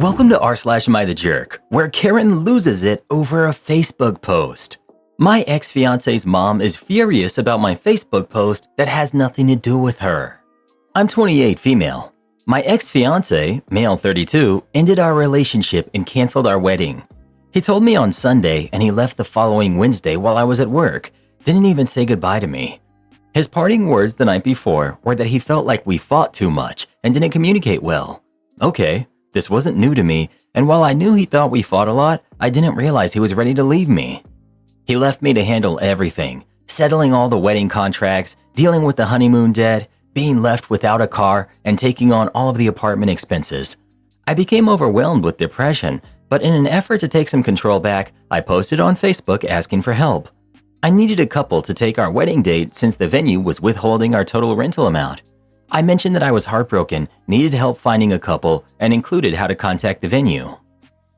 Welcome to r/Am I the Jerk, where Karen loses it over a Facebook post. My ex-fiance's mom is furious about my Facebook post that has nothing to do with her. I'm 28, female. My ex-fiance, male 32, ended our relationship and canceled our wedding. He told me on Sunday and he left the following Wednesday while I was at work. Didn't even say goodbye to me. His parting words the night before were that he felt like we fought too much and didn't communicate well. Okay, this wasn't new to me, and while I knew he thought we fought a lot, I didn't realize he was ready to leave me. He left me to handle everything, settling all the wedding contracts, dealing with the honeymoon debt, being left without a car, and taking on all of the apartment expenses. I became overwhelmed with depression, but in an effort to take some control back, I posted on Facebook asking for help. I needed a couple to take our wedding date since the venue was withholding our total rental amount. I mentioned that I was heartbroken, needed help finding a couple, and included how to contact the venue.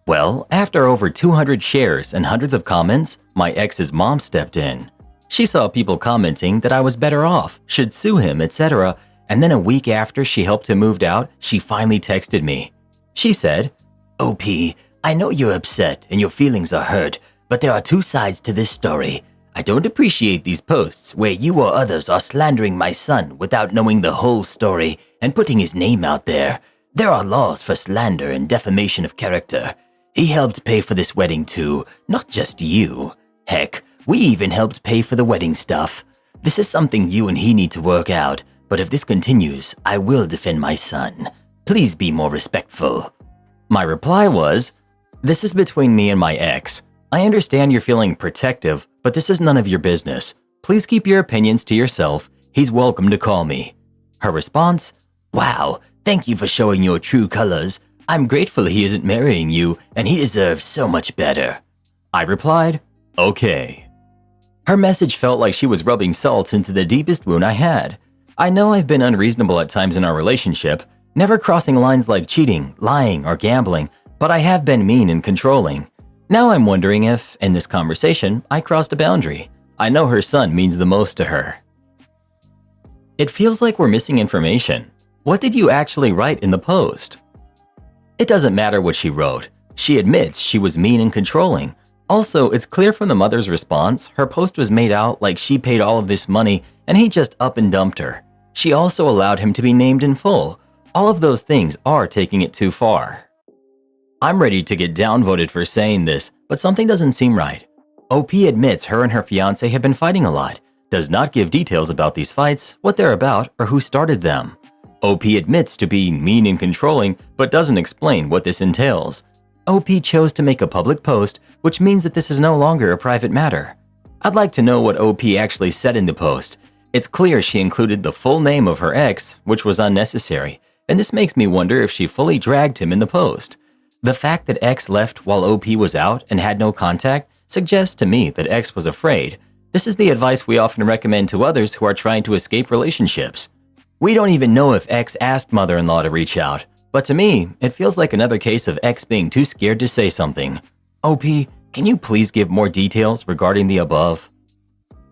Well, after over 200 shares and hundreds of comments, my ex's mom stepped in. She saw people commenting that I was better off, should sue him, etc., and then a week after she helped him move out, she finally texted me. She said, "OP, I know you're upset and your feelings are hurt, but there are two sides to this story. I don't appreciate these posts where you or others are slandering my son without knowing the whole story and putting his name out there. There are laws for slander and defamation of character. He helped pay for this wedding too, not just you. Heck, we even helped pay for the wedding stuff. This is something you and he need to work out, but if this continues, I will defend my son. Please be more respectful." My reply was, "This is between me and my ex. I understand you're feeling protective, but this is none of your business. Please keep your opinions to yourself. He's welcome to call me." Her response, "Wow, thank you for showing your true colors. I'm grateful he isn't marrying you, and he deserves so much better." I replied, "Okay." Her message felt like she was rubbing salt into the deepest wound I had. I know I've been unreasonable at times in our relationship, never crossing lines like cheating, lying, or gambling, but I have been mean and controlling. Now I'm wondering if, in this conversation, I crossed a boundary. I know her son means the most to her. It feels like we're missing information. What did you actually write in the post? It doesn't matter what she wrote. She admits she was mean and controlling. Also, it's clear from the mother's response, her post was made out like she paid all of this money and he just up and dumped her. She also allowed him to be named in full. All of those things are taking it too far. I'm ready to get downvoted for saying this, but something doesn't seem right. OP admits her and her fiancé have been fighting a lot, does not give details about these fights, what they're about, or who started them. OP admits to being mean and controlling, but doesn't explain what this entails. OP chose to make a public post, which means that this is no longer a private matter. I'd like to know what OP actually said in the post. It's clear she included the full name of her ex, which was unnecessary, and this makes me wonder if she fully dragged him in the post. The fact that X left while OP was out and had no contact suggests to me that X was afraid. This is the advice we often recommend to others who are trying to escape relationships. We don't even know if X asked mother-in-law to reach out, but to me, it feels like another case of X being too scared to say something. OP, can you please give more details regarding the above?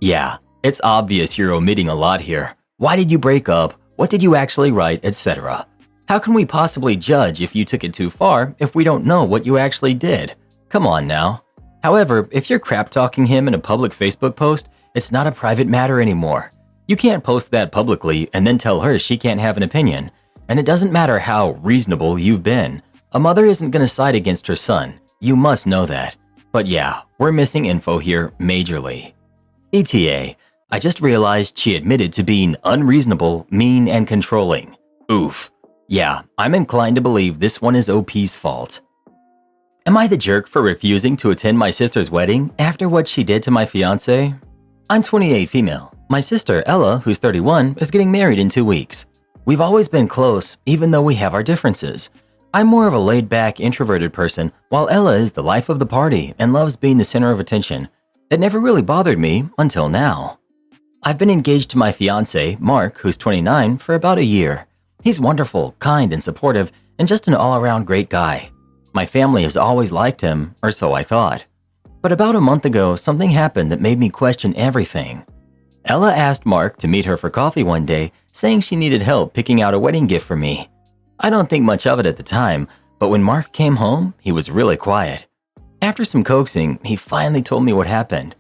Yeah, it's obvious you're omitting a lot here. Why did you break up? What did you actually write, etc.? How can we possibly judge if you took it too far if we don't know what you actually did? Come on now. However, if you're crap-talking him in a public Facebook post, it's not a private matter anymore. You can't post that publicly and then tell her she can't have an opinion. And it doesn't matter how reasonable you've been. A mother isn't going to side against her son. You must know that. But yeah, we're missing info here majorly. ETA, I just realized she admitted to being unreasonable, mean, and controlling. Oof. Yeah, I'm inclined to believe this one is OP's fault. Am I the jerk for refusing to attend my sister's wedding after what she did to my fiancé? I'm 28, female. My sister, Ella, who's 31, is getting married in 2 weeks. We've always been close, even though we have our differences. I'm more of a laid-back, introverted person, while Ella is the life of the party and loves being the center of attention. It never really bothered me until now. I've been engaged to my fiancé, Mark, who's 29, for about a year. He's wonderful, kind, and supportive, and just an all-around great guy. My family has always liked him, or so I thought. But about a month ago, something happened that made me question everything. Ella asked Mark to meet her for coffee one day, saying she needed help picking out a wedding gift for me. I don't think much of it at the time, but when Mark came home, he was really quiet. After some coaxing, he finally told me what happened.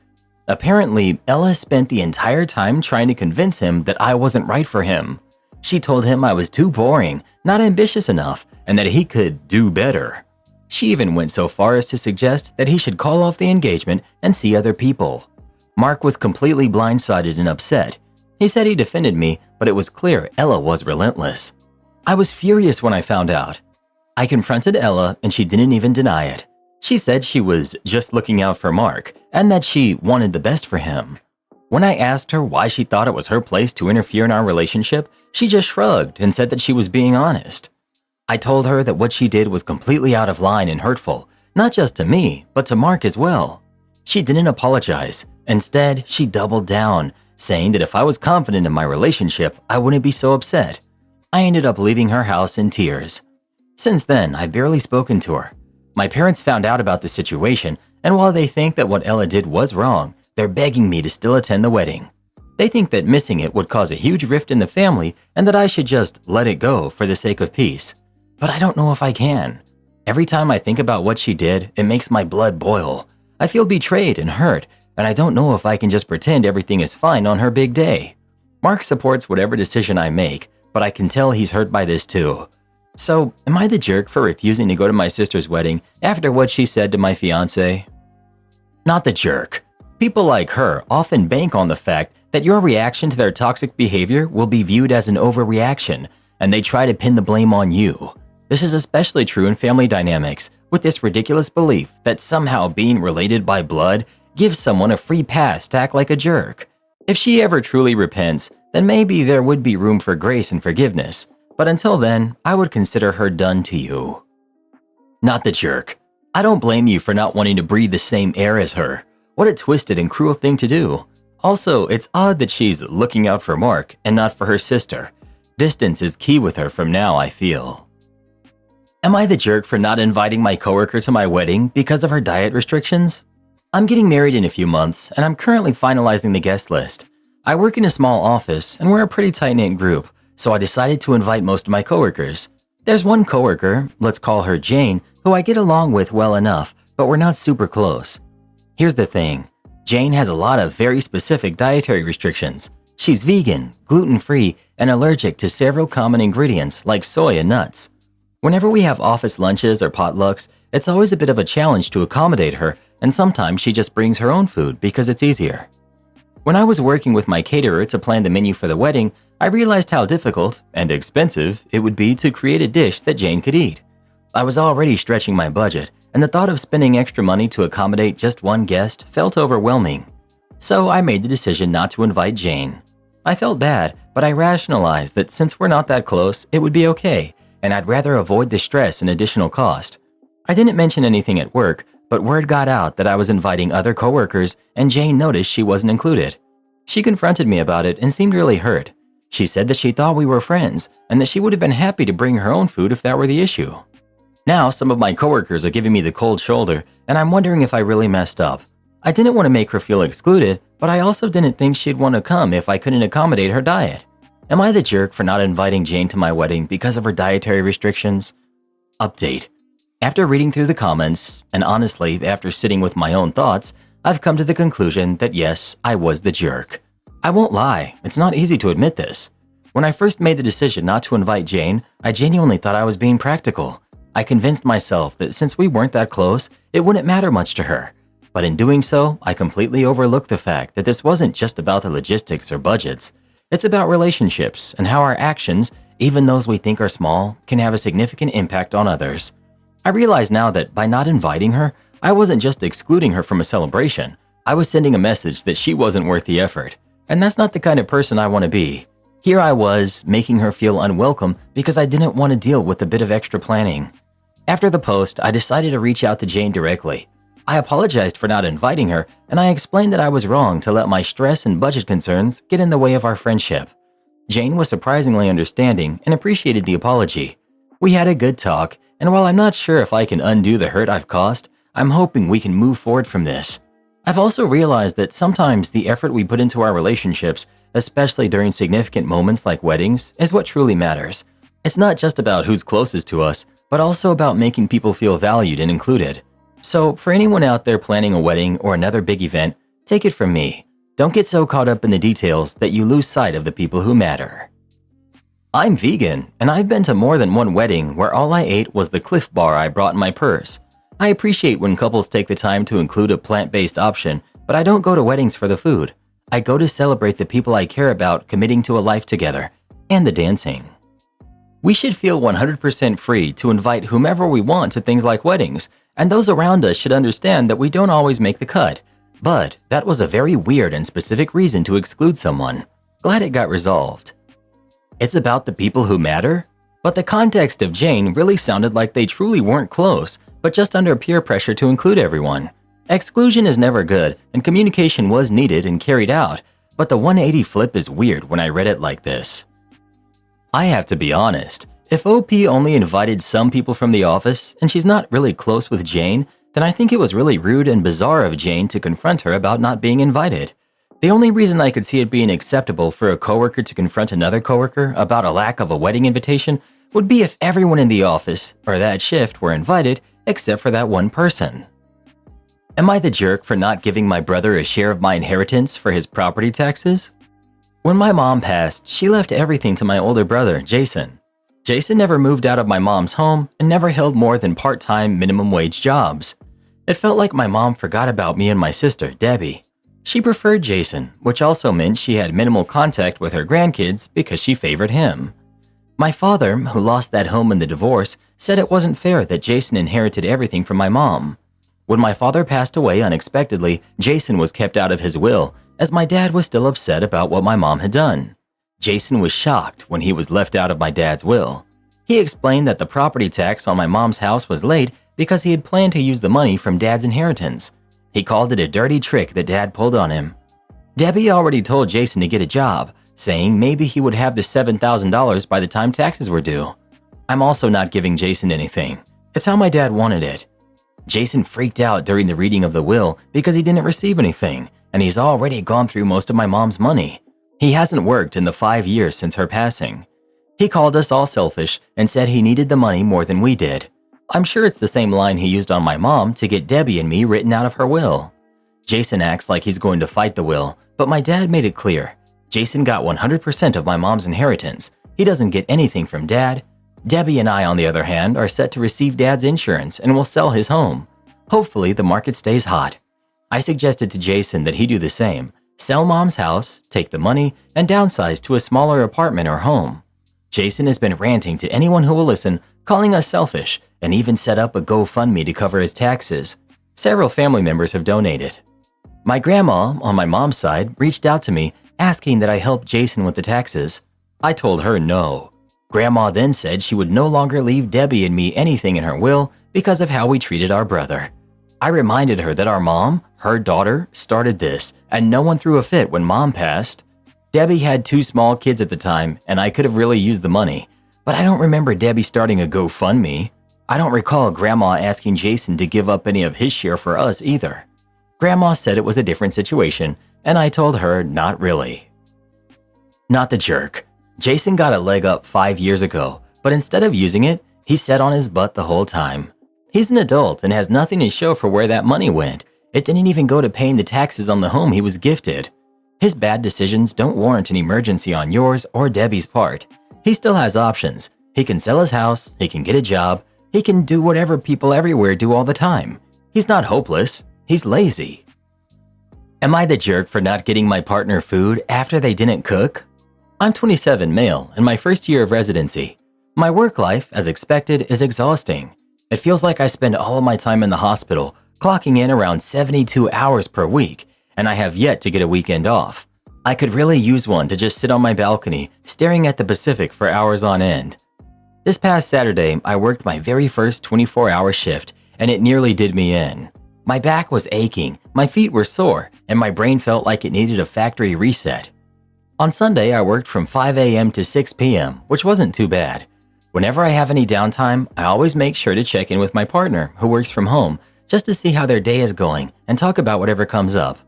Apparently, Ella spent the entire time trying to convince him that I wasn't right for him. She told him I was too boring, not ambitious enough, and that he could do better. She even went so far as to suggest that he should call off the engagement and see other people. Mark was completely blindsided and upset. He said he defended me, but it was clear Ella was relentless. I was furious when I found out. I confronted Ella and she didn't even deny it. She said she was just looking out for Mark and that she wanted the best for him. When I asked her why she thought it was her place to interfere in our relationship, she just shrugged and said that she was being honest. I told her that what she did was completely out of line and hurtful, not just to me, but to Mark as well. She didn't apologize. Instead, she doubled down, saying that if I was confident in my relationship, I wouldn't be so upset. I ended up leaving her house in tears. Since then, I've barely spoken to her. My parents found out about the situation, and while they think that what Ella did was wrong, they're begging me to still attend the wedding. They think that missing it would cause a huge rift in the family and that I should just let it go for the sake of peace. But I don't know if I can. Every time I think about what she did, it makes my blood boil. I feel betrayed and hurt, and I don't know if I can just pretend everything is fine on her big day. Mark supports whatever decision I make, but I can tell he's hurt by this too. So, am I the jerk for refusing to go to my sister's wedding after what she said to my fiancé? Not the jerk. People like her often bank on the fact that your reaction to their toxic behavior will be viewed as an overreaction, and they try to pin the blame on you. This is especially true in family dynamics, with this ridiculous belief that somehow being related by blood gives someone a free pass to act like a jerk. If she ever truly repents, then maybe there would be room for grace and forgiveness. But until then, I would consider her done to you. Not the jerk. I don't blame you for not wanting to breathe the same air as her. What a twisted and cruel thing to do. Also, it's odd that she's looking out for Mark and not for her sister. Distance is key with her from now, I feel. Am I the jerk for not inviting my coworker to my wedding because of her diet restrictions? I'm getting married in a few months, and I'm currently finalizing the guest list. I work in a small office, and we're a pretty tight-knit group, so I decided to invite most of my coworkers. There's one coworker, let's call her Jane, who I get along with well enough, but we're not super close. Here's the thing. Jane has a lot of very specific dietary restrictions. She's vegan, gluten-free, and allergic to several common ingredients like soy and nuts. Whenever we have office lunches or potlucks, it's always a bit of a challenge to accommodate her, and sometimes she just brings her own food because it's easier. When I was working with my caterer to plan the menu for the wedding, I realized how difficult and expensive it would be to create a dish that Jane could eat. I was already stretching my budget, and the thought of spending extra money to accommodate just one guest felt overwhelming. So I made the decision not to invite Jane. I felt bad, but I rationalized that since we're not that close, it would be okay, and I'd rather avoid the stress and additional cost. I didn't mention anything at work, but word got out that I was inviting other coworkers, and Jane noticed she wasn't included. She confronted me about it and seemed really hurt. She said that she thought we were friends, and that she would have been happy to bring her own food if that were the issue. Now, some of my coworkers are giving me the cold shoulder, and I'm wondering if I really messed up. I didn't want to make her feel excluded, but I also didn't think she'd want to come if I couldn't accommodate her diet. Am I the jerk for not inviting Jane to my wedding because of her dietary restrictions? Update. After reading through the comments, and honestly, after sitting with my own thoughts, I've come to the conclusion that yes, I was the jerk. I won't lie, it's not easy to admit this. When I first made the decision not to invite Jane, I genuinely thought I was being practical. I convinced myself that since we weren't that close, it wouldn't matter much to her. But in doing so, I completely overlooked the fact that this wasn't just about the logistics or budgets. It's about relationships and how our actions, even those we think are small, can have a significant impact on others. I realize now that by not inviting her, I wasn't just excluding her from a celebration. I was sending a message that she wasn't worth the effort. And that's not the kind of person I want to be. Here I was, making her feel unwelcome because I didn't want to deal with a bit of extra planning. After the post, I decided to reach out to Jane directly. I apologized for not inviting her, and I explained that I was wrong to let my stress and budget concerns get in the way of our friendship. Jane was surprisingly understanding and appreciated the apology. We had a good talk, and while I'm not sure if I can undo the hurt I've caused, I'm hoping we can move forward from this. I've also realized that sometimes the effort we put into our relationships, especially during significant moments like weddings, is what truly matters. It's not just about who's closest to us, but also about making people feel valued and included. So, for anyone out there planning a wedding or another big event, take it from me. Don't get so caught up in the details that you lose sight of the people who matter. I'm vegan, and I've been to more than one wedding where all I ate was the Cliff Bar I brought in my purse. I appreciate when couples take the time to include a plant-based option, but I don't go to weddings for the food. I go to celebrate the people I care about committing to a life together, and the dancing. We should feel 100% free to invite whomever we want to things like weddings, and those around us should understand that we don't always make the cut. But that was a very weird and specific reason to exclude someone. Glad it got resolved. It's about the people who matter? But the context of Jane really sounded like they truly weren't close, but just under peer pressure to include everyone. Exclusion is never good, and communication was needed and carried out, but the 180 flip is weird when I read it like this. I have to be honest, if OP only invited some people from the office and she's not really close with Jane, then I think it was really rude and bizarre of Jane to confront her about not being invited. The only reason I could see it being acceptable for a coworker to confront another coworker about a lack of a wedding invitation would be if everyone in the office or that shift were invited except for that one person. Am I the jerk for not giving my brother a share of my inheritance for his property taxes? When my mom passed, she left everything to my older brother, Jason. Jason never moved out of my mom's home and never held more than part-time minimum wage jobs. It felt like my mom forgot about me and my sister, Debbie. She preferred Jason, which also meant she had minimal contact with her grandkids because she favored him. My father, who lost that home in the divorce, said it wasn't fair that Jason inherited everything from my mom. When my father passed away unexpectedly, Jason was kept out of his will, as my dad was still upset about what my mom had done. Jason was shocked when he was left out of my dad's will. He explained that the property tax on my mom's house was late because he had planned to use the money from dad's inheritance. He called it a dirty trick that dad pulled on him. Debbie already told Jason to get a job, saying maybe he would have the $7,000 by the time taxes were due. I'm also not giving Jason anything. It's how my dad wanted it. Jason freaked out during the reading of the will because he didn't receive anything, and he's already gone through most of my mom's money. He hasn't worked in the 5 years since her passing. He called us all selfish and said he needed the money more than we did. I'm sure it's the same line he used on my mom to get Debbie and me written out of her will. Jason acts like he's going to fight the will, but my dad made it clear. Jason got 100% of my mom's inheritance. He doesn't get anything from dad. Debbie and I, on the other hand, are set to receive dad's insurance and will sell his home. Hopefully, the market stays hot. I suggested to Jason that he do the same. Sell mom's house, take the money, and downsize to a smaller apartment or home. Jason has been ranting to anyone who will listen, calling us selfish, and even set up a GoFundMe to cover his taxes. Several family members have donated. My grandma, on my mom's side, reached out to me, asking that I help Jason with the taxes. I told her no. Grandma then said she would no longer leave Debbie and me anything in her will because of how we treated our brother. I reminded her that our mom, her daughter, started this, and no one threw a fit when mom passed. Debbie had 2 small kids at the time, and I could have really used the money, but I don't remember Debbie starting a GoFundMe. I don't recall Grandma asking Jason to give up any of his share for us either. Grandma said it was a different situation, and I told her not really. Not the jerk. Jason got a leg up 5 years ago, but instead of using it, he sat on his butt the whole time. He's an adult and has nothing to show for where that money went. It didn't even go to paying the taxes on the home he was gifted. His bad decisions don't warrant an emergency on yours or Debbie's part. He still has options. He can sell his house, he can get a job, he can do whatever people everywhere do all the time. He's not hopeless, he's lazy. Am I the jerk for not getting my partner food after they didn't cook? I'm 27, male, in my first year of residency. My work life, as expected, is exhausting. It feels like I spend all of my time in the hospital, clocking in around 72 hours per week, and I have yet to get a weekend off. I could really use one to just sit on my balcony, staring at the Pacific for hours on end. This past Saturday, I worked my very first 24-hour shift, and it nearly did me in. My back was aching, my feet were sore, and my brain felt like it needed a factory reset. On Sunday, I worked from 5 a.m. to 6 p.m., which wasn't too bad. Whenever I have any downtime, I always make sure to check in with my partner, who works from home, just to see how their day is going and talk about whatever comes up.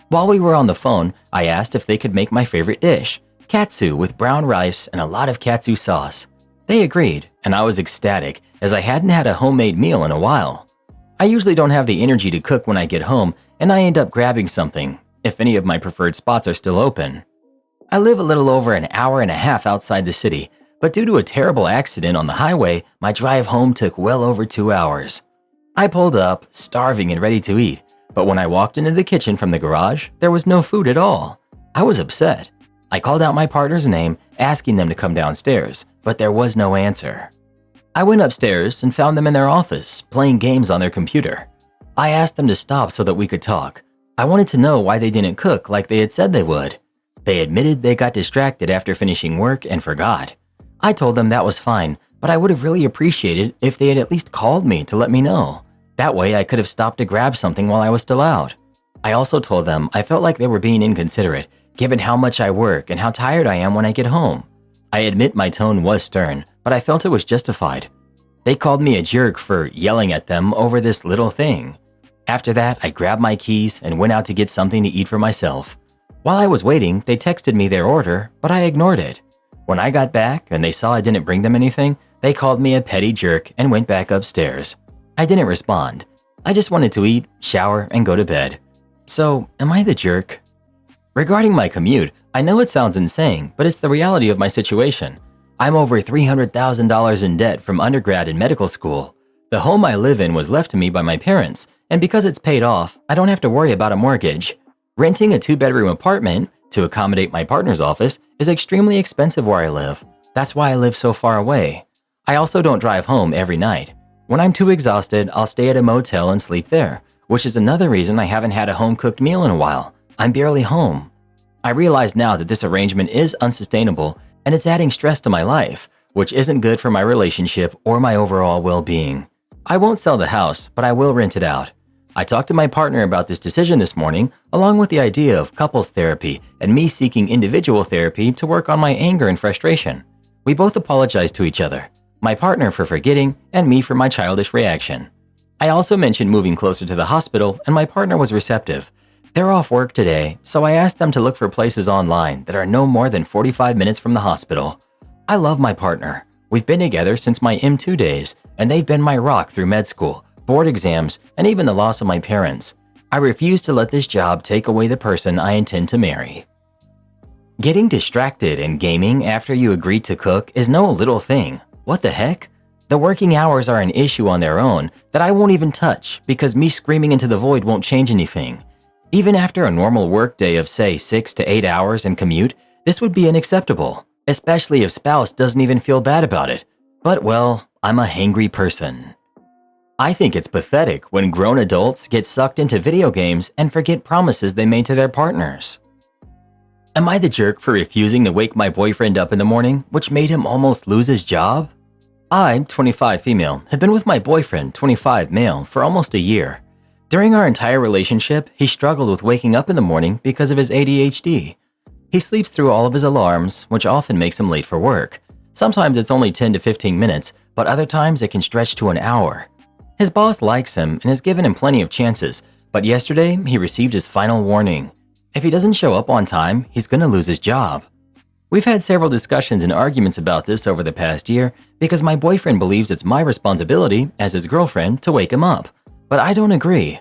While we were on the phone, I asked if they could make my favorite dish, katsu with brown rice and a lot of katsu sauce. They agreed, and I was ecstatic as I hadn't had a homemade meal in a while. I usually don't have the energy to cook when I get home, and I end up grabbing something, if any of my preferred spots are still open. I live a little over an hour and a half outside the city, but due to a terrible accident on the highway, my drive home took well over 2 hours. I pulled up, starving and ready to eat, but when I walked into the kitchen from the garage, there was no food at all. I was upset. I called out my partner's name, asking them to come downstairs, but there was no answer. I went upstairs and found them in their office, playing games on their computer. I asked them to stop so that we could talk. I wanted to know why they didn't cook like they had said they would. They admitted they got distracted after finishing work and forgot. I told them that was fine, but I would have really appreciated if they had at least called me to let me know. That way I could have stopped to grab something while I was still out. I also told them I felt like they were being inconsiderate, given how much I work and how tired I am when I get home. I admit my tone was stern, but I felt it was justified. They called me a jerk for yelling at them over this little thing. After that, I grabbed my keys and went out to get something to eat for myself. While I was waiting, they texted me their order, but I ignored it. When I got back and they saw I didn't bring them anything, they called me a petty jerk and went back upstairs. I didn't respond. I just wanted to eat, shower, and go to bed. So, am I the jerk? Regarding my commute, I know it sounds insane, but it's the reality of my situation. I'm over $300,000 in debt from undergrad and medical school. The home I live in was left to me by my parents, and because it's paid off, I don't have to worry about a mortgage. Renting a 2-bedroom apartment to accommodate my partner's office is extremely expensive where I live. That's why I live so far away. I also don't drive home every night. When I'm too exhausted, I'll stay at a motel and sleep there, which is another reason I haven't had a home-cooked meal in a while. I'm barely home. I realize now that this arrangement is unsustainable and it's adding stress to my life, which isn't good for my relationship or my overall well-being. I won't sell the house, but I will rent it out. I talked to my partner about this decision this morning, along with the idea of couples therapy and me seeking individual therapy to work on my anger and frustration. We both apologized to each other, my partner for forgetting and me for my childish reaction. I also mentioned moving closer to the hospital and my partner was receptive. They're off work today, so I asked them to look for places online that are no more than 45 minutes from the hospital. I love my partner. We've been together since my M2 days, and they've been my rock through med school, board exams, and even the loss of my parents. I refuse to let this job take away the person I intend to marry. Getting distracted and gaming after you agreed to cook is no little thing. What the heck? The working hours are an issue on their own that I won't even touch because me screaming into the void won't change anything. Even after a normal workday of say 6 to 8 hours and commute, this would be unacceptable, especially if spouse doesn't even feel bad about it. But well, I'm a hangry person. I think it's pathetic when grown adults get sucked into video games and forget promises they made to their partners. Am I the jerk for refusing to wake my boyfriend up in the morning, which made him almost lose his job? I, 25 female, have been with my boyfriend, 25 male, for almost a year. During our entire relationship, he struggled with waking up in the morning because of his ADHD. He sleeps through all of his alarms, which often makes him late for work. Sometimes it's only 10 to 15 minutes, but other times it can stretch to an hour. His boss likes him and has given him plenty of chances, but yesterday he received his final warning. If he doesn't show up on time, he's gonna lose his job. We've had several discussions and arguments about this over the past year because my boyfriend believes it's my responsibility as his girlfriend to wake him up. But I don't agree.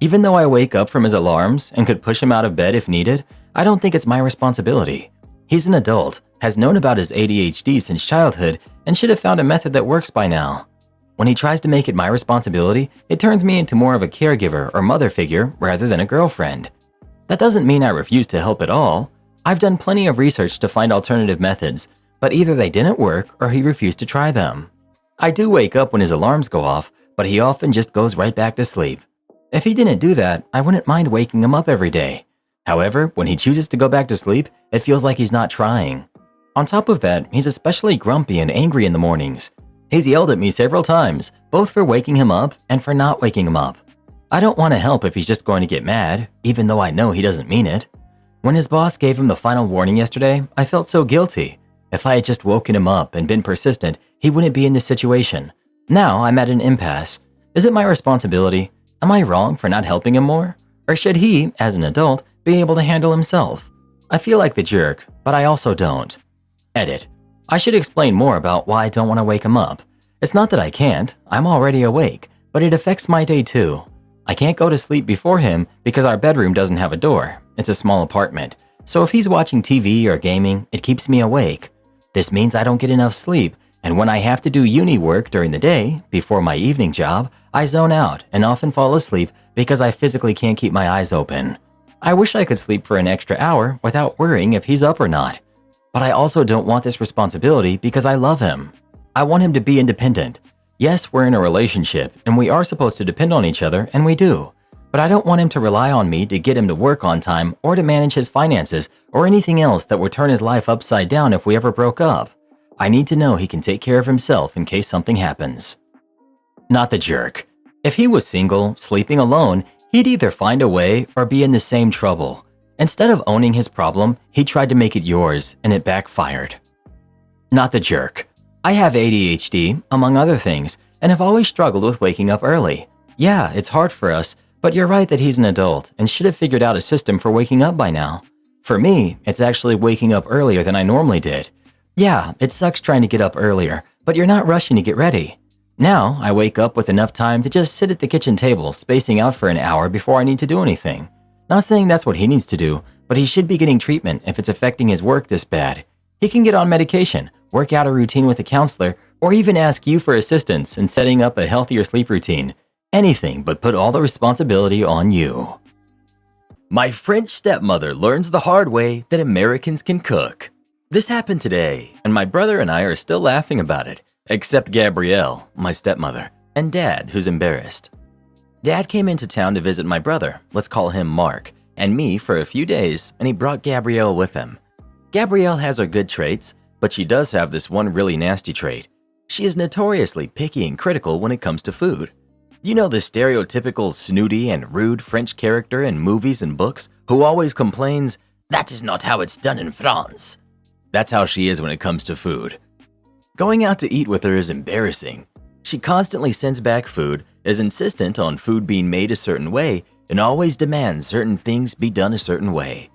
Even though I wake up from his alarms and could push him out of bed if needed, I don't think it's my responsibility. He's an adult, has known about his ADHD since childhood, and should have found a method that works by now. When he tries to make it my responsibility, it turns me into more of a caregiver or mother figure rather than a girlfriend. That doesn't mean I refuse to help at all. I've done plenty of research to find alternative methods, but either they didn't work or he refused to try them. I do wake up when his alarms go off, but he often just goes right back to sleep. If he didn't do that, I wouldn't mind waking him up every day. However, when he chooses to go back to sleep, it feels like he's not trying. On top of that, he's especially grumpy and angry in the mornings. He's yelled at me several times, both for waking him up and for not waking him up. I don't want to help if he's just going to get mad, even though I know he doesn't mean it. When his boss gave him the final warning yesterday, I felt so guilty. If I had just woken him up and been persistent, he wouldn't be in this situation. Now I'm at an impasse. Is it my responsibility? Am I wrong for not helping him more? Or should he, as an adult, be able to handle himself? I feel like the jerk, but I also don't. Edit. I should explain more about why I don't want to wake him up. It's not that I can't, I'm already awake, but it affects my day too. I can't go to sleep before him because our bedroom doesn't have a door. It's a small apartment, so if he's watching TV or gaming, it keeps me awake. This means I don't get enough sleep, and when I have to do uni work during the day, before my evening job, I zone out and often fall asleep because I physically can't keep my eyes open. I wish I could sleep for an extra hour without worrying if he's up or not. But I also don't want this responsibility because I love him. I want him to be independent. Yes, we're in a relationship and we are supposed to depend on each other, and we do. But I don't want him to rely on me to get him to work on time or to manage his finances or anything else that would turn his life upside down if we ever broke up. I need to know he can take care of himself in case something happens. Not the jerk. If he was single, sleeping alone, he'd either find a way or be in the same trouble. Instead of owning his problem, he tried to make it yours, and it backfired. Not the jerk. I have ADHD, among other things, and have always struggled with waking up early. Yeah, it's hard for us, but you're right that he's an adult and should have figured out a system for waking up by now. For me, it's actually waking up earlier than I normally did. Yeah, it sucks trying to get up earlier, but you're not rushing to get ready. Now, I wake up with enough time to just sit at the kitchen table, spacing out for an hour before I need to do anything. Not saying that's what he needs to do, but he should be getting treatment if it's affecting his work this bad. He can get on medication, work out a routine with a counselor, or even ask you for assistance in setting up a healthier sleep routine. Anything but put all the responsibility on you. My French stepmother learns the hard way that Americans can cook. This happened today, and my brother and I are still laughing about it, except Gabrielle, my stepmother, and Dad, who's embarrassed. Dad came into town to visit my brother, let's call him Mark, and me for a few days, and he brought Gabrielle with him. Gabrielle has her good traits, but she does have this one really nasty trait. She is notoriously picky and critical when it comes to food. You know the stereotypical snooty and rude French character in movies and books who always complains, "That is not how it's done in France." That's how she is when it comes to food. Going out to eat with her is embarrassing. She constantly sends back food, is insistent on food being made a certain way, and always demands certain things be done a certain way.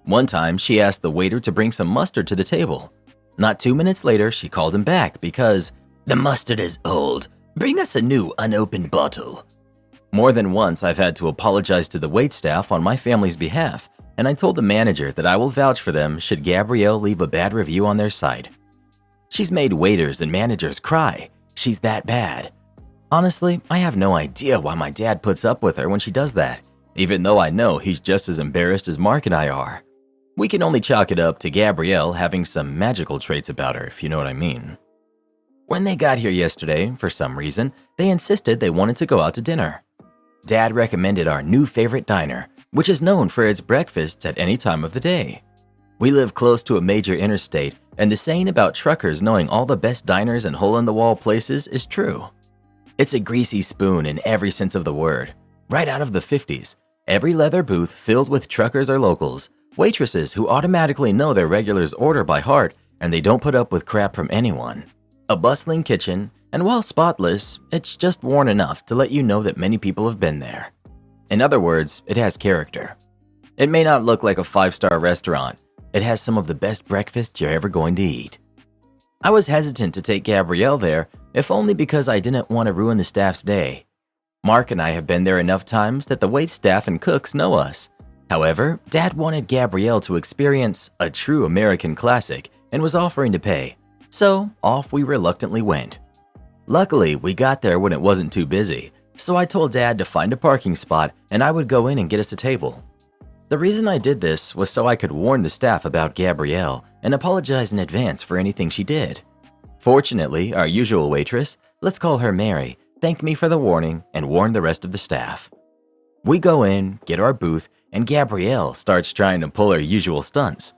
One time, she asked the waiter to bring some mustard to the table. Not 2 minutes later, she called him back because, "The mustard is old. Bring us a new unopened bottle." More than once, I've had to apologize to the waitstaff on my family's behalf, and I told the manager that I will vouch for them should Gabrielle leave a bad review on their site. She's made waiters and managers cry. She's that bad. Honestly, I have no idea why my dad puts up with her when she does that, even though I know he's just as embarrassed as Mark and I are. We can only chalk it up to Gabrielle having some magical traits about her, if you know what I mean. When they got here yesterday, for some reason, they insisted they wanted to go out to dinner. Dad recommended our new favorite diner, which is known for its breakfasts at any time of the day. We live close to a major interstate, and the saying about truckers knowing all the best diners and hole-in-the-wall places is true. It's a greasy spoon in every sense of the word. Right out of the 50s, every leather booth filled with truckers or locals, waitresses who automatically know their regulars' order by heart and they don't put up with crap from anyone. A bustling kitchen, and while spotless, it's just worn enough to let you know that many people have been there. In other words, it has character. It may not look like a 5-star restaurant. It has some of the best breakfasts you're ever going to eat. I was hesitant to take Gabrielle there, if only because I didn't want to ruin the staff's day. Mark and I have been there enough times that the waitstaff and cooks know us. However, Dad wanted Gabrielle to experience a true American classic and was offering to pay. So, off we reluctantly went. Luckily, we got there when it wasn't too busy, so I told Dad to find a parking spot and I would go in and get us a table. The reason I did this was so I could warn the staff about Gabrielle and apologize in advance for anything she did. Fortunately, our usual waitress, let's call her Mary, thanked me for the warning and warned the rest of the staff. We go in, get our booth, and Gabrielle starts trying to pull her usual stunts.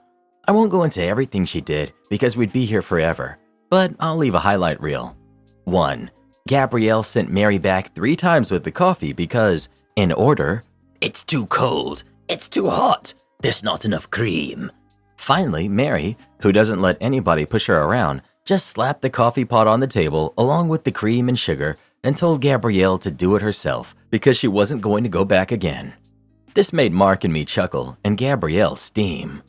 I won't go into everything she did because we'd be here forever, but I'll leave a highlight reel. 1. Gabrielle sent Mary back 3 times with the coffee because, in order, "It's too cold, it's too hot, there's not enough cream." Finally, Mary, who doesn't let anybody push her around, just slapped the coffee pot on the table along with the cream and sugar and told Gabrielle to do it herself because she wasn't going to go back again. This made Mark and me chuckle and Gabrielle steam.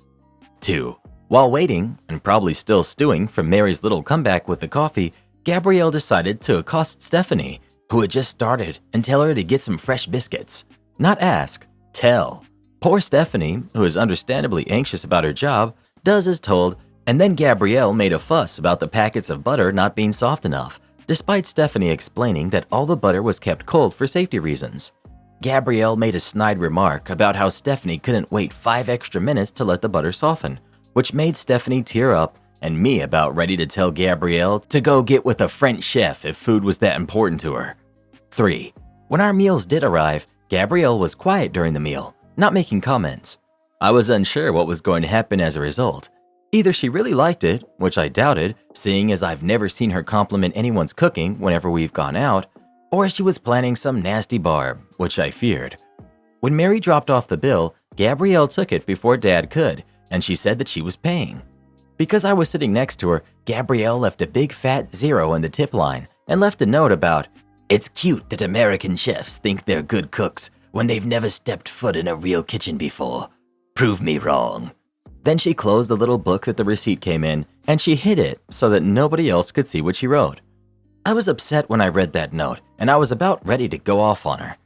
2. While waiting, and probably still stewing from Mary's little comeback with the coffee, Gabrielle decided to accost Stephanie, who had just started, and tell her to get some fresh biscuits. Not ask, tell. Poor Stephanie, who is understandably anxious about her job, does as told, and then Gabrielle made a fuss about the packets of butter not being soft enough, despite Stephanie explaining that all the butter was kept cold for safety reasons. Gabrielle made a snide remark about how Stephanie couldn't wait 5 extra minutes to let the butter soften, which made Stephanie tear up and me about ready to tell Gabrielle to go get with a French chef if food was that important to her. 3. When our meals did arrive, Gabrielle was quiet during the meal, not making comments. I was unsure what was going to happen as a result. Either she really liked it, which I doubted, seeing as I've never seen her compliment anyone's cooking whenever we've gone out, or she was planning some nasty barb, which I feared. When Mary dropped off the bill, Gabrielle took it before Dad could, and she said that she was paying. Because I was sitting next to her, Gabrielle left a big fat 0 in the tip line and left a note about, "It's cute that American chefs think they're good cooks when they've never stepped foot in a real kitchen before. Prove me wrong." Then she closed the little book that the receipt came in, and she hid it so that nobody else could see what she wrote. I was upset when I read that note, and I was about ready to go off on her.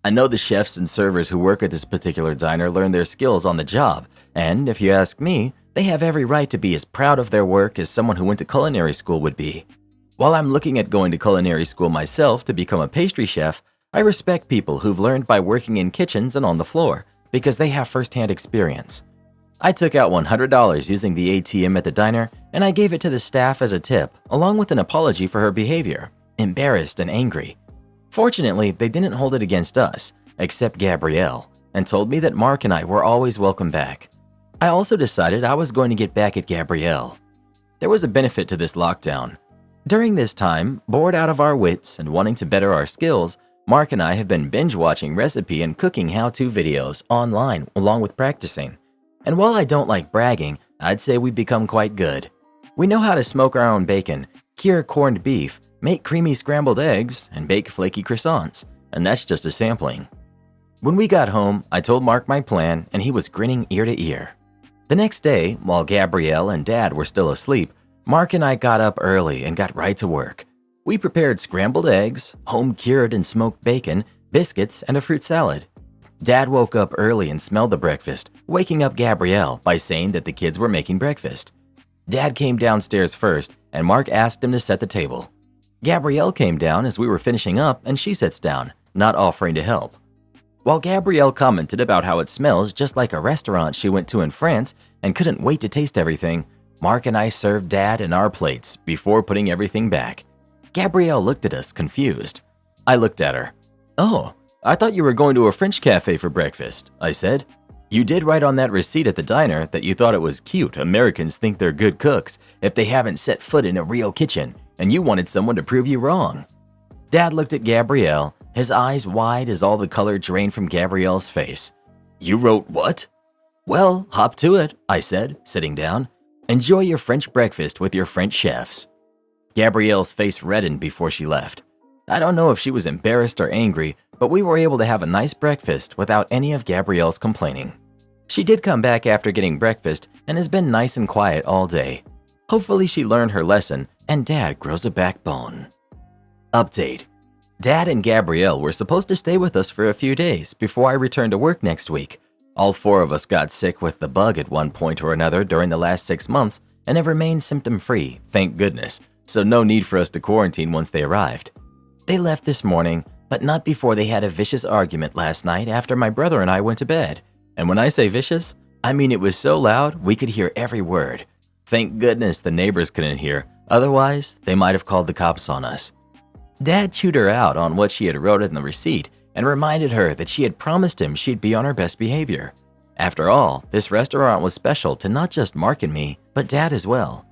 I know the chefs and servers who work at this particular diner learn their skills on the job, and if you ask me, they have every right to be as proud of their work as someone who went to culinary school would be. While I'm looking at going to culinary school myself to become a pastry chef, I respect people who've learned by working in kitchens and on the floor, because they have firsthand experience. I took out $100 using the ATM at the diner, and I gave it to the staff as a tip, along with an apology for her behavior, embarrassed and angry. Fortunately, they didn't hold it against us, except Gabrielle, and told me that Mark and I were always welcome back. I also decided I was going to get back at Gabrielle. There was a benefit to this lockdown. During this time, bored out of our wits and wanting to better our skills, Mark and I have been binge-watching recipe and cooking how-to videos online along with practicing. And while I don't like bragging, I'd say we've become quite good. We know how to smoke our own bacon, cure corned beef, make creamy scrambled eggs, and bake flaky croissants, and that's just a sampling. When we got home, I told Mark my plan, and he was grinning ear to ear. The next day, while Gabrielle and Dad were still asleep, Mark and I got up early and got right to work. We prepared scrambled eggs, home-cured and smoked bacon, biscuits, and a fruit salad. Dad woke up early and smelled the breakfast, waking up Gabrielle by saying that the kids were making breakfast. Dad came downstairs first, and Mark asked him to set the table. Gabrielle came down as we were finishing up, and she sits down, not offering to help. While Gabrielle commented about how it smells just like a restaurant she went to in France and couldn't wait to taste everything, Mark and I served Dad and our plates before putting everything back. Gabrielle looked at us, confused. I looked at her. "Oh, I thought you were going to a French cafe for breakfast," I said. "You did write on that receipt at the diner that you thought it was cute Americans think they're good cooks if they haven't set foot in a real kitchen, and you wanted someone to prove you wrong." Dad looked at Gabrielle, his eyes wide as all the color drained from Gabrielle's face. "You wrote what?" "Well, hop to it," I said, sitting down. "Enjoy your French breakfast with your French chefs." Gabrielle's face reddened before she left. I don't know if she was embarrassed or angry, but we were able to have a nice breakfast without any of Gabrielle's complaining. She did come back after getting breakfast and has been nice and quiet all day. Hopefully she learned her lesson and Dad grows a backbone. Update. Dad and Gabrielle were supposed to stay with us for a few days before I returned to work next week. All 4 of us got sick with the bug at one point or another during the last 6 months and have remained symptom-free, thank goodness, so no need for us to quarantine once they arrived. They left this morning, but not before they had a vicious argument last night after my brother and I went to bed. And when I say vicious, I mean it was so loud we could hear every word. Thank goodness the neighbors couldn't hear, otherwise they might have called the cops on us. Dad chewed her out on what she had wrote in the receipt and reminded her that she had promised him she'd be on her best behavior. After all, this restaurant was special to not just Mark and me, but Dad as well.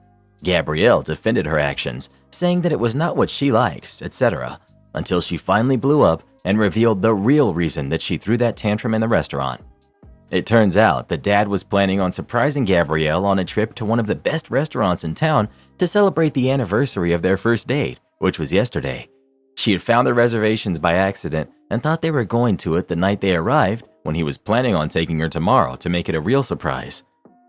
Gabrielle defended her actions, saying that it was not what she likes, etc., until she finally blew up and revealed the real reason that she threw that tantrum in the restaurant. It turns out that Dad was planning on surprising Gabrielle on a trip to one of the best restaurants in town to celebrate the anniversary of their first date, which was yesterday. She had found the reservations by accident and thought they were going to it the night they arrived when he was planning on taking her tomorrow to make it a real surprise.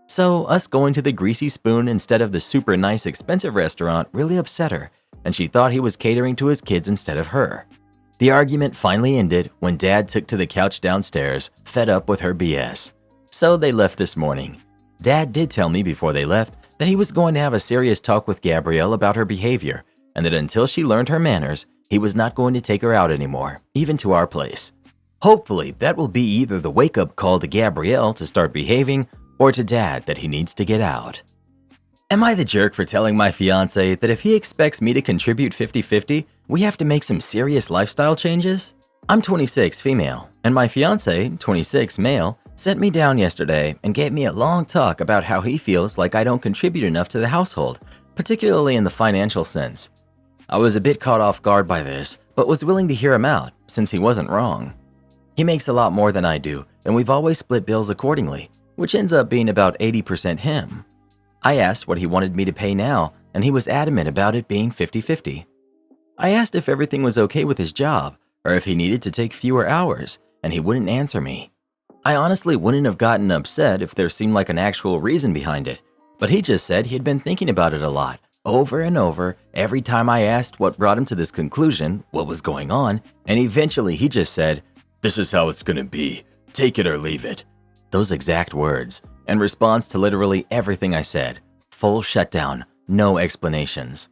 So us going to the Greasy Spoon instead of the super nice expensive restaurant really upset her, and she thought he was catering to his kids instead of her. The argument finally ended when Dad took to the couch downstairs, fed up with her BS. So they left this morning. Dad did tell me before they left that he was going to have a serious talk with Gabrielle about her behavior, and that until she learned her manners, he was not going to take her out anymore, even to our place. Hopefully, that will be either the wake-up call to Gabrielle to start behaving or to Dad that he needs to get out. Am I the jerk for telling my fiance that if he expects me to contribute 50-50, we have to make some serious lifestyle changes? I'm 26 female, and my fiance, 26 male, sent me down yesterday and gave me a long talk about how he feels like I don't contribute enough to the household, particularly in the financial sense. I was a bit caught off guard by this, but was willing to hear him out since he wasn't wrong. He makes a lot more than I do, and we've always split bills accordingly, which ends up being about 80% him. I asked what he wanted me to pay now, and he was adamant about it being 50-50. I asked if everything was okay with his job, or if he needed to take fewer hours, and he wouldn't answer me. I honestly wouldn't have gotten upset if there seemed like an actual reason behind it, but he just said he had been thinking about it a lot, over and over, every time I asked what brought him to this conclusion, what was going on, and eventually he just said, "This is how it's gonna be. Take it or leave it." Those exact words, in response to literally everything I said. Full shutdown, no explanations.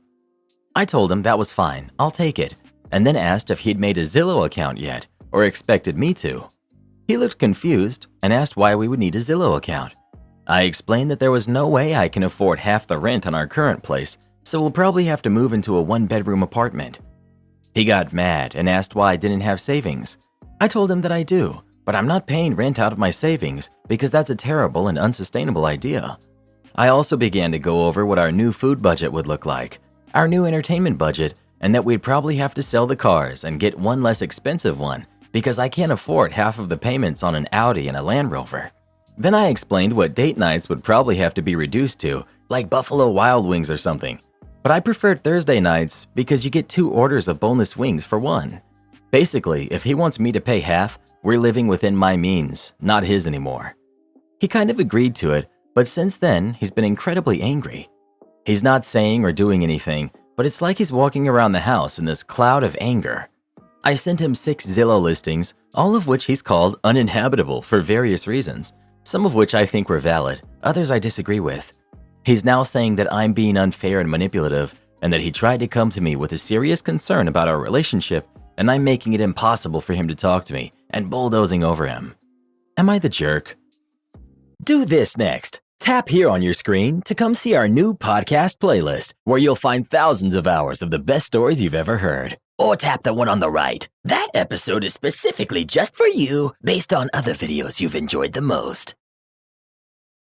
I told him that was fine, I'll take it, and then asked if he'd made a Zillow account yet, or expected me to. He looked confused and asked why we would need a Zillow account. I explained that there was no way I can afford half the rent on our current place, so we'll probably have to move into a one-bedroom apartment. He got mad and asked why I didn't have savings. I told him that I do, but I'm not paying rent out of my savings because that's a terrible and unsustainable idea. I also began to go over what our new food budget would look like, our new entertainment budget, and that we'd probably have to sell the cars and get one less expensive one because I can't afford half of the payments on an Audi and a Land Rover. Then I explained what date nights would probably have to be reduced to, like Buffalo Wild Wings or something. But I preferred Thursday nights because you get 2 orders of boneless wings for one. Basically, if he wants me to pay half, we're living within my means, not his anymore. He kind of agreed to it, but since then, he's been incredibly angry. He's not saying or doing anything, but it's like he's walking around the house in this cloud of anger. I sent him 6 Zillow listings, all of which he's called uninhabitable for various reasons, some of which I think were valid, others I disagree with. He's now saying that I'm being unfair and manipulative, and that he tried to come to me with a serious concern about our relationship, and I'm making it impossible for him to talk to me and bulldozing over him. Am I the jerk? Do this next. Tap here on your screen to come see our new podcast playlist, where you'll find thousands of hours of the best stories you've ever heard. Or tap the one on the right. That episode is specifically just for you, based on other videos you've enjoyed the most.